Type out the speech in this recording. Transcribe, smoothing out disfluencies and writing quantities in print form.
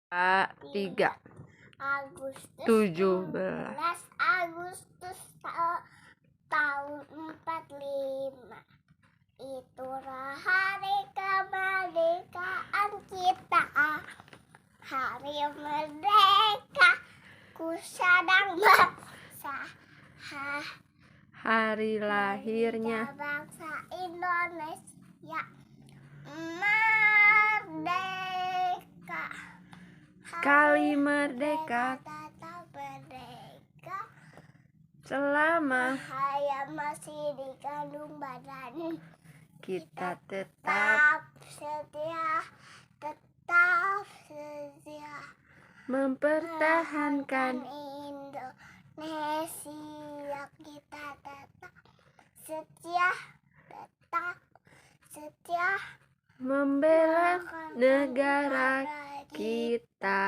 3 Agustus 17 Agustus tahun 45. Itulah hari kemerdekaan kita. Hari merdeka ku sedang bangsa. hari lahirnya Bangsa Indonesia merdeka. sekali merdeka Tetap merdeka selama saya masih dikandung badan. kita tetap tetap setia mempertahankan Indonesia. Kita tetap setia membela negara kita.